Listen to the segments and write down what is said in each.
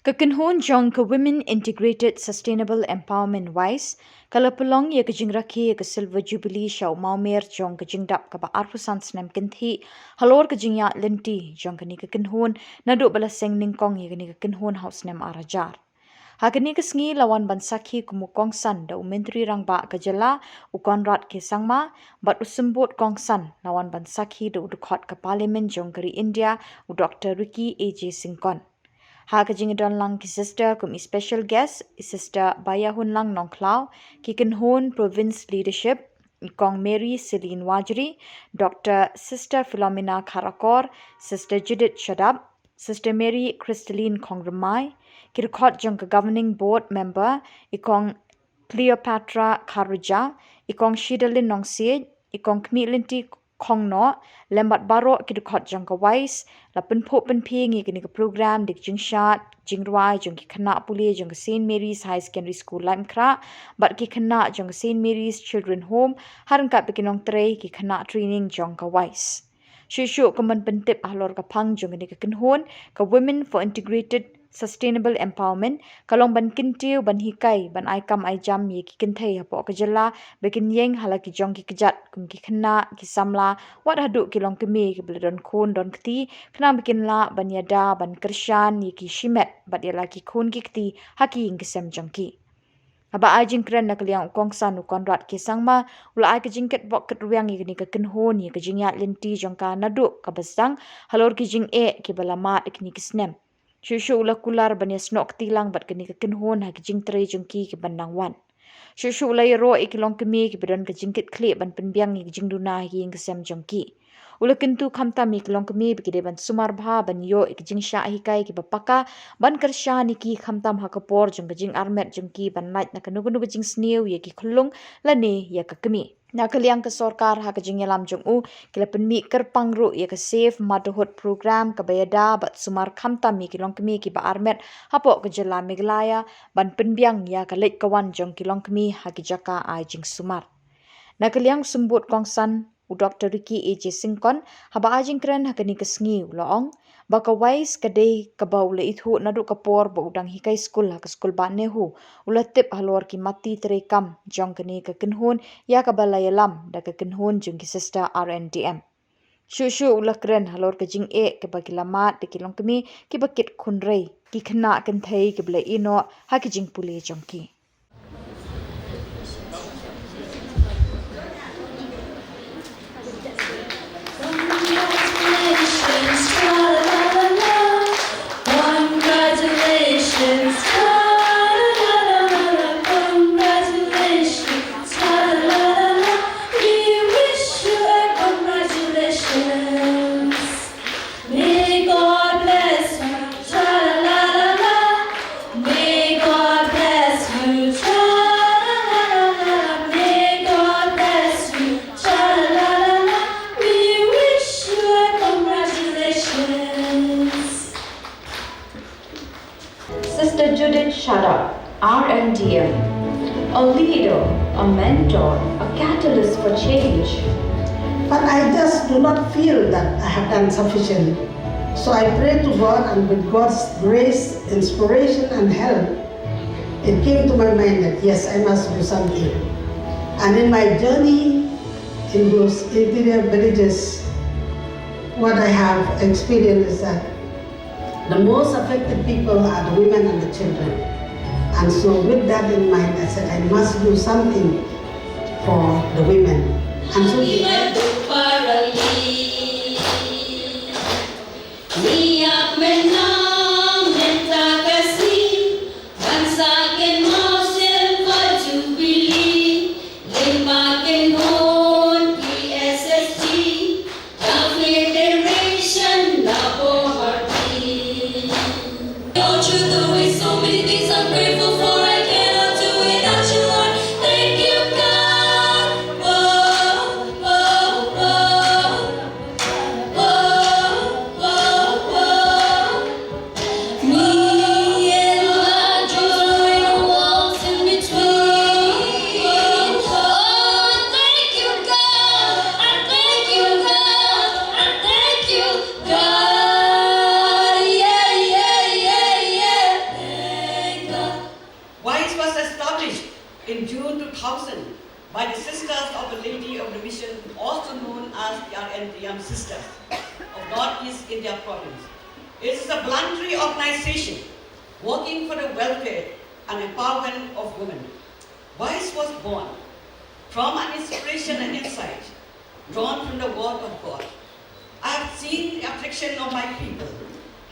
Kakanhon jong ka Women Integrated Sustainable Empowerment Wise, kalapulong ya kajing Rakhe ka Silver Jubilee shaw maumer jong kajing dap ka ba arpusan snem kinthi, halor kajing ya lenti jong kani kakanhon nado bala seng ningkong ya kani kakanhon haus nem arajar. Hakani kesngi lawan bansaki kumukong san da umentri rangba kajala ukon rat ke sangma bat usembut kong san lawan bansaki da udukot ke parlimen jong kari India u Dr. Ricky A.J. Singkon. Ha kajing don lang ki sister kum special guest sister Bayahun lang Nongklau ki Kanhon province leadership ikong Mary Celine Wajri, Dr. Sister Philomena Karakor, Sister Judith Shadab, Sister Mary Crystalline Kongramai, ki record jong ka governing board member ikong Cleopatra Karuja, ikong Shidalin Nongsied, ikong Kmilinti Kongno, lembat baro ki record jong ka wise, la penpo penpi ngi kini ka program dik jing shat, jing ruai jong ki kena puli jong ka St. Mary's High Secondary School Limkra, bat ki kena jong ka St. Mary's Children Home, harangkat bikinong trey ki kena training jong ka wise. Shushu kaman pentip ahlor ka pang jong kini ka kenhon, ka Women for Integrated Sustainable Empowerment, kalong ban Kyntiew ban hikai ban aikam aijam ye ki kintai hapo Khuborjylla bekin yeng hala ki jong ki kejat kum ki kena ki Samla wat haduk ki Longkmie ki beladon kon don kti kena bekin la ban yada ban kershan ye ki shimet bat ya laki kon ki kti haki ing kesem jong ki. Haba ajing keren nak liang ukong san ukon rat ki sangma ula ai kejingket bok ketruang ye ni ka kenhon ye kejing yat lenti jong ka naduk ka besang halor ki jing ki balamat ki kisnem. Shushu ula kular banya snok tilang bat kini kekenhon ha kijing tre jungki ki bandang wan. Shushu ula ro iki Longkmie ki badan kejingkit klip ban penbiang ki jing duna hi ing kesem jungki. Ula kentu kamta mi ki Longkmie bikide ban sumar bha ban yo iki jing sha hikai ki bapaka ban kersha ni ki kamtam ha Khubor jung kejing armet jungki ban light na kanugu jing snew ye ki khulung lane ya kakmi. Na kaliang ke sorkar ha kejing yalam jung u kila penmi kerpang ru ya ke safe motherhood program ke bayada bat sumar kamtam mi ki Longkmie ki ba armet hapo ke jela Meghalaya ban penbiang ya ke lek kawan jong ki Longkmie ha ki jaka ai jing sumar. Na kaliang sembut kongsan u Dr. Ricky A.J. Singkon haba ajing keren ha kani kesngi loong baka wais kadai kabau le ithu nadu kapor ba udang hikai skul ha ke skul ba NEHU ula tip halor ki mati terekam jong kani ke kenhon ya ka balaya lam da ke kenhon jong ki sister RNDM. Shushu ula keren halor ke jing ke bagi lamat de ki Longkmie ki bakit kunrei ki kena kentai ki bela ino ha ki jing puli jong ki. Sister Judith Shadab, RNDM, a leader, a mentor, a catalyst for change. But I just do not feel that I have done sufficient. So I pray to God, and with God's grace, inspiration and help, it came to my mind that yes, I must do something. And in my journey in those interior villages, what I have experienced is that the most affected people are the women and the children. And so with that in mind, I said I must do something for the women. And so in June 2000 by the Sisters of the Lady of the Mission, also known as the RNDM Sisters of Northeast India Province. It is a voluntary organization working for the welfare and empowerment of women. WISE was born from an inspiration and insight drawn from the Word of God. I have seen the affliction of my people.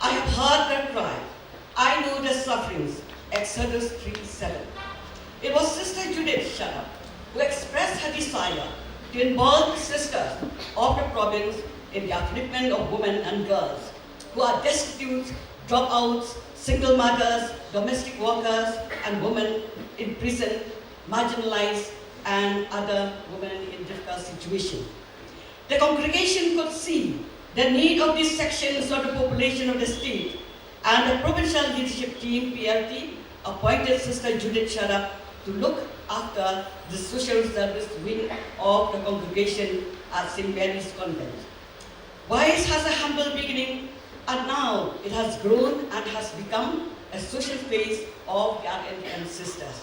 I have heard their cry. I know their sufferings. Exodus 3:7. It was Sister Judith Shadap who expressed her desire to involve the sisters of the province in the upliftment of women and girls who are destitute, dropouts, single mothers, domestic workers, and women in prison, marginalized, and other women in difficult situations. The congregation could see the need of these sections of the population of the state, and the provincial leadership team, PLT, appointed Sister Judith Shadap to look after the social service wing of the congregation at St. Mary's Convent. WISE has a humble beginning, and now it has grown and has become a social face of the RNDM Sisters.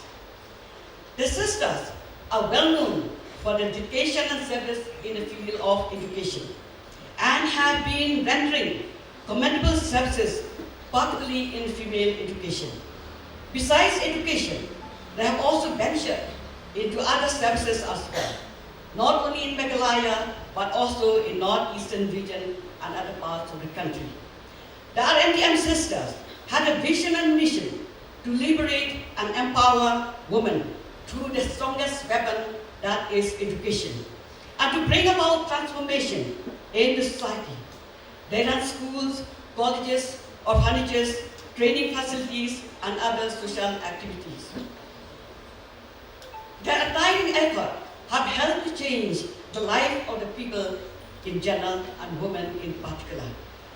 The sisters are well known for their dedication and service in the field of education and have been rendering commendable services, particularly in female education. Besides education, they have also ventured into other services as well, not only in Meghalaya, but also in northeastern region and other parts of the country. The RNDM Sisters had a vision and mission to liberate and empower women through the strongest weapon, that is education, and to bring about transformation in the society. They run schools, colleges, orphanages, training facilities, and other social activities. Their untiring effort have helped to change the life of the people in general and women in particular,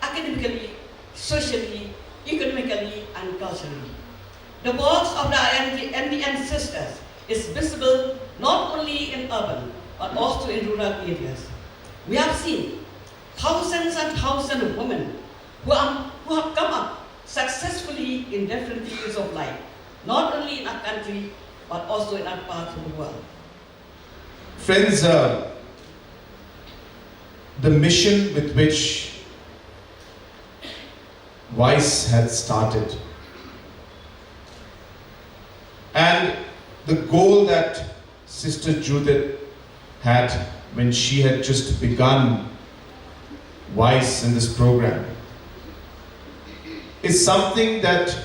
academically, socially, economically, and culturally. The works of the NEHU Sisters is visible not only in urban, but also in rural areas. We have seen thousands and thousands of women who have come up successfully in different fields of life, not only in our country, but also in other parts of the world. Friends, the mission with which WISE had started and the goal that Sister Judith had when she had just begun WISE in this program is something that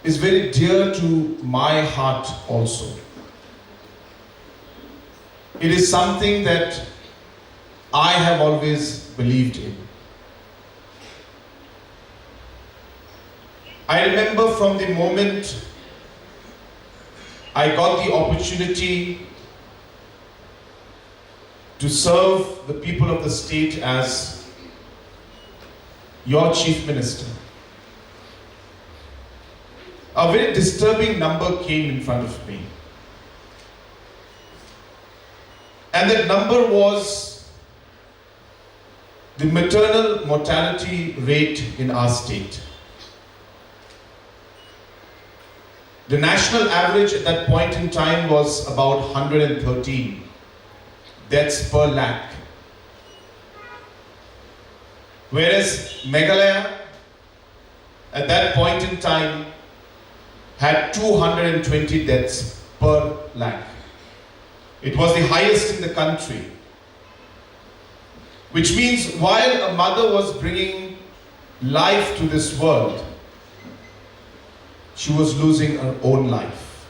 is very dear to my heart also. It is something that I have always believed in. I remember from the moment I got the opportunity to serve the people of the state as your Chief Minister. A very disturbing number came in front of me. And that number was the maternal mortality rate in our state. The national average at that point in time was about 113 deaths per lakh. Whereas Meghalaya at that point in time had 220 deaths per lakh. It was the highest in the country. Which means while a mother was bringing life to this world, she was losing her own life.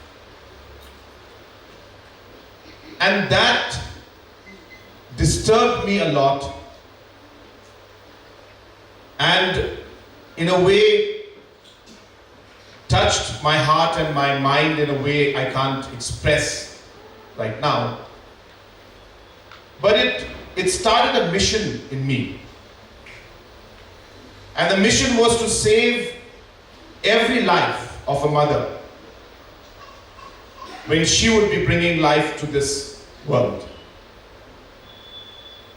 And that disturbed me a lot, and in a way touched my heart and my mind in a way I can't express right now. But it started a mission in me. And the mission was to save every life of a mother when she would be bringing life to this world.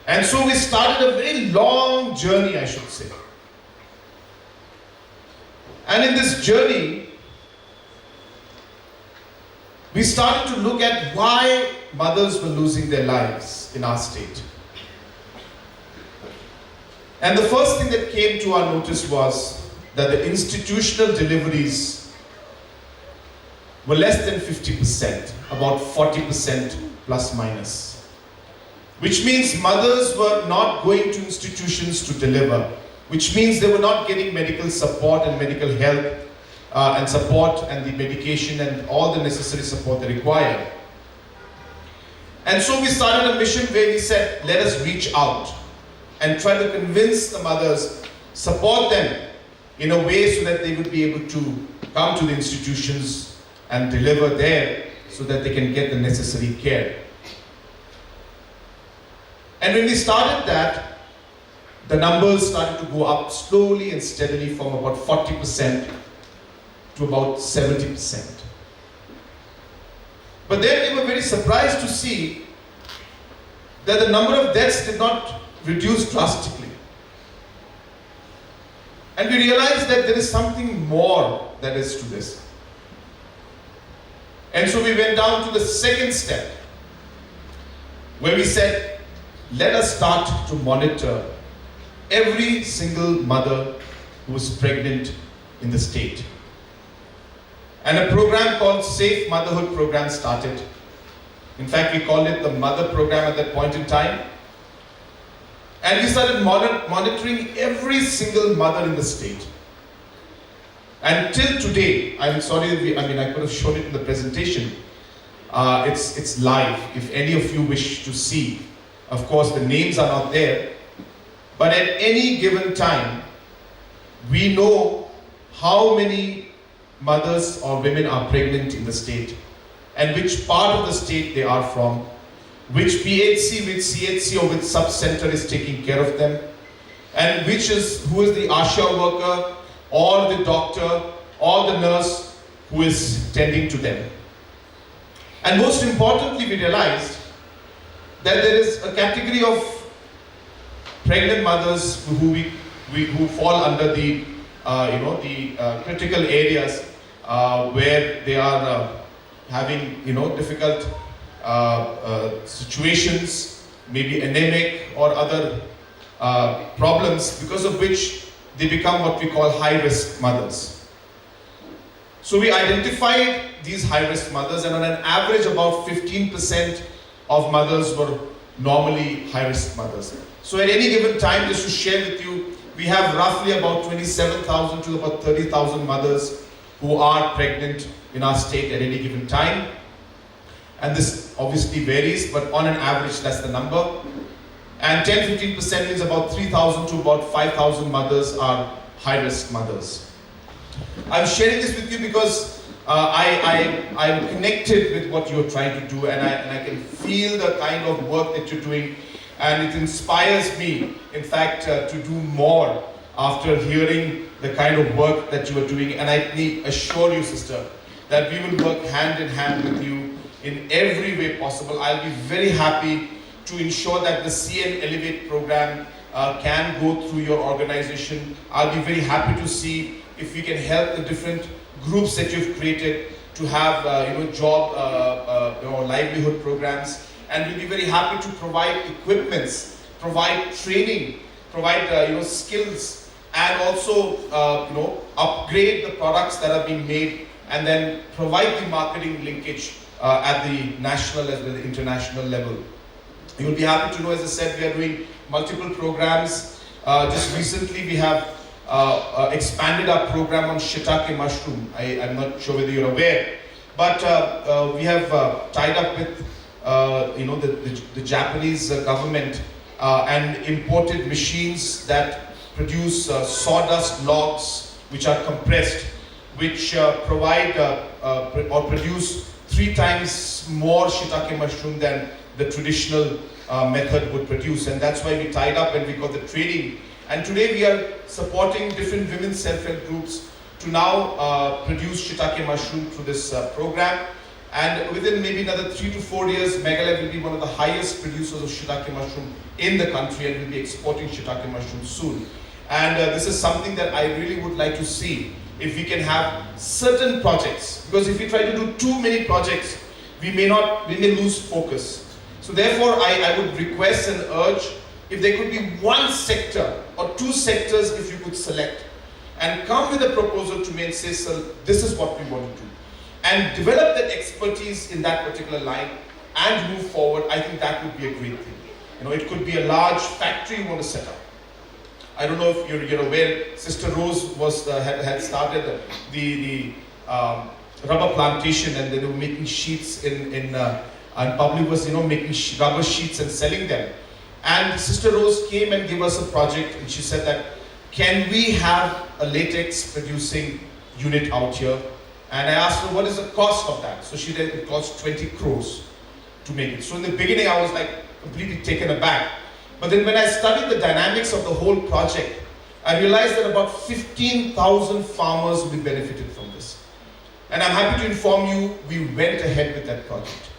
And so we started a very long journey, I should say. And in this journey, we started to look at why mothers were losing their lives in our state. And the first thing that came to our notice was that the institutional deliveries were less than 50%, about 40% plus minus. Which means mothers were not going to institutions to deliver, which means they were not getting medical support and medical help and support and the medication and all the necessary support they require. And so we started a mission where we said, let us reach out and try to convince the mothers, support them in a way so that they would be able to come to the institutions and deliver there so that they can get the necessary care. And when we started that, the numbers started to go up slowly and steadily from about 40% to about 70%. But then we were very surprised to see that the number of deaths did not reduce drastically. And we realized that there is something more that is to this. And so we went down to the second step, where we said, let us start to monitor every single mother who is pregnant in the state. And a program called Safe Motherhood Program started. In fact, we called it the Mother Program at that point in time. And we started monitoring every single mother in the state. And till today, I'm sorry, I could have shown it in the presentation. It's live, if any of you wish to see. Of course, the names are not there. But at any given time, we know how many mothers or women are pregnant in the state and which part of the state they are from, which PHC, which CHC or which sub-center is taking care of them, and who is the ASHA worker or the doctor or the nurse who is tending to them. And most importantly, we realized that there is a category of pregnant mothers who fall under the critical areas where they are having difficult situations, maybe anemic or other problems, because of which they become what we call high-risk mothers. So we identified these high-risk mothers, and on an average about 15% of mothers were normally high-risk mothers. So at any given time, just to share with you, we have roughly about 27,000 to about 30,000 mothers who are pregnant in our state at any given time. And this obviously varies, but on an average, that's the number. And 10-15% means about 3,000 to about 5,000 mothers are high-risk mothers. I'm sharing this with you because I'm connected with what you're trying to do, and I can feel the kind of work that you're doing, and it inspires me, in fact, to do more after hearing the kind of work that you are doing. And I assure you, sister, that we will work hand in hand with you in every way possible. I'll be very happy to ensure that the CN Elevate program can go through your organization. I'll be very happy to see if we can help the different groups that you've created to have job livelihood programs, and we'll be very happy to provide equipments, provide training, provide skills, and also upgrade the products that are being made, and then provide the marketing linkage at the national as well as the international level. You'll be happy to know, as I said, we are doing multiple programs. Just recently we have expanded our program on shiitake mushroom. I'm not sure whether you're aware, but we have tied up with the Japanese government and imported machines that produce sawdust logs which are compressed, which provide or produce 3 times more shiitake mushroom than the traditional method would produce. And that's why we tied up and we got the training. And today we are supporting different women's self-help groups to now produce shiitake mushroom through this program. And within maybe another 3 to 4 years, Meghalaya will be one of the highest producers of shiitake mushroom in the country, and will be exporting shiitake mushroom soon. And this is something that I really would like to see, if we can have certain projects, because if we try to do too many projects, we may lose focus. So therefore, I would request and urge, if there could be one sector or two sectors if you could select, and come with a proposal to me and say, sir, this is what we want to do, and develop that expertise in that particular line and move forward. I think that would be a great thing. You know, it could be a large factory you want to set up. I don't know if you're aware, Sister Rose had started the rubber plantation, and they were making sheets and public was making rubber sheets and selling them. And Sister Rose came and gave us a project, and she said that, can we have a latex producing unit out here? And I asked her, what is the cost of that? So she said it cost 20 crores to make it. So in the beginning, I was like completely taken aback. But then when I studied the dynamics of the whole project, I realized that about 15,000 farmers will be benefited from this. And I'm happy to inform you, we went ahead with that project.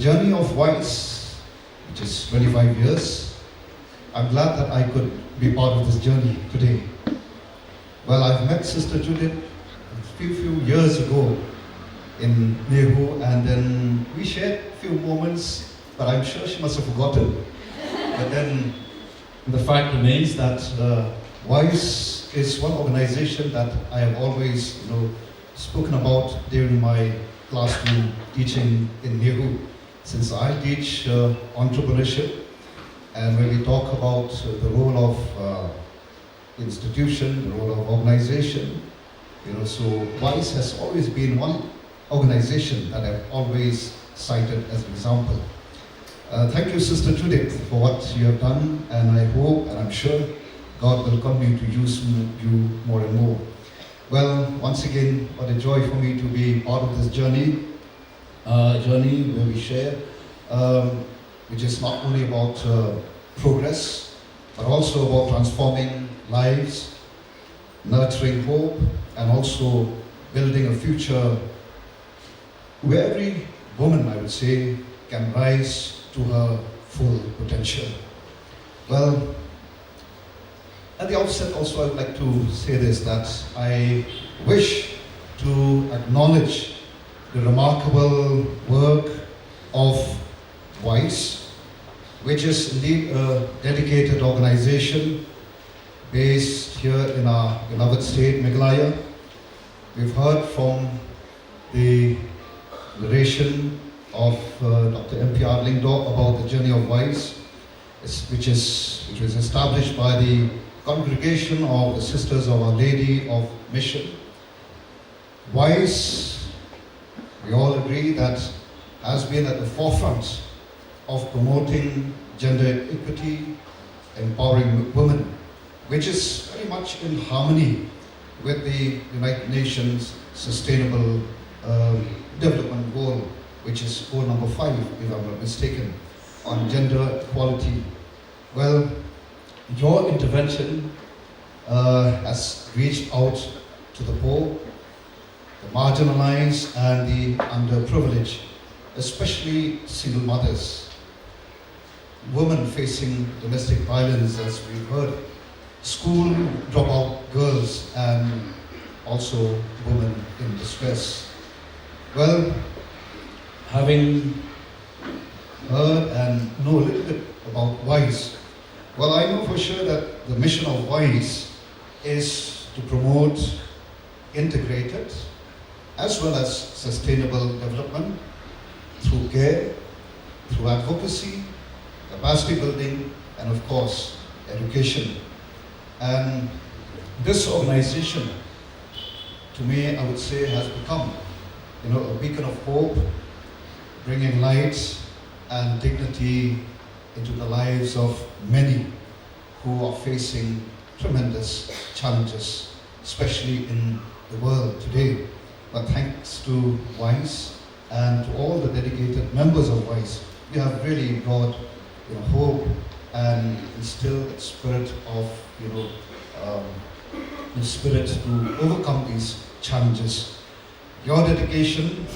Journey of Wise, which is 25 years. I'm glad that I could be part of this journey today. Well, I've met Sister Judith a few years ago in NEHU, and then we shared a few moments, but I'm sure she must have forgotten. But then the fact remains that WISE is one organization that I have always spoken about during my classroom teaching in NEHU, since I teach entrepreneurship, and when we talk about the role of institution, the role of organization. So WISE has always been one organization that I've always cited as an example. Thank you, Sister Judith, for what you have done, and I hope and I'm sure God will continue to use you more and more. Well, once again, what a joy for me to be part of this journey where we share, which is not only about progress, but also about transforming lives, nurturing hope, and also building a future where every woman, I would say, can rise to her full potential. Well, at the outset also I would like to say this, that I wish to acknowledge the remarkable work of WISE, which is indeed a dedicated organization based here in our beloved state, Meghalaya. We've heard from the narration of Dr. M.P.R. Lingdor about the journey of WISE, which was established by the Congregation of the Sisters of Our Lady of Mission. WISE, we all agree, that has been at the forefront of promoting gender equity, empowering women, which is very much in harmony with the United Nations Sustainable Development Goal, which is goal number 5, if I'm not mistaken, on gender equality. Well, your intervention has reached out to the poor, the marginalized, and the underprivileged, especially single mothers, women facing domestic violence, as we've heard, school dropout girls, and also women in distress. Well, having heard and know a little bit about WISE, well, I know for sure that the mission of WISE is to promote integrated as well as sustainable development through care, through advocacy, capacity building, and of course, education. And this organization, to me, I would say, has become, a beacon of hope, bringing light and dignity into the lives of many who are facing tremendous challenges, especially in the world today. But thanks to WISE and to all the dedicated members of WISE, we have really brought hope and instilled a spirit of the spirit to overcome these challenges. Your dedication.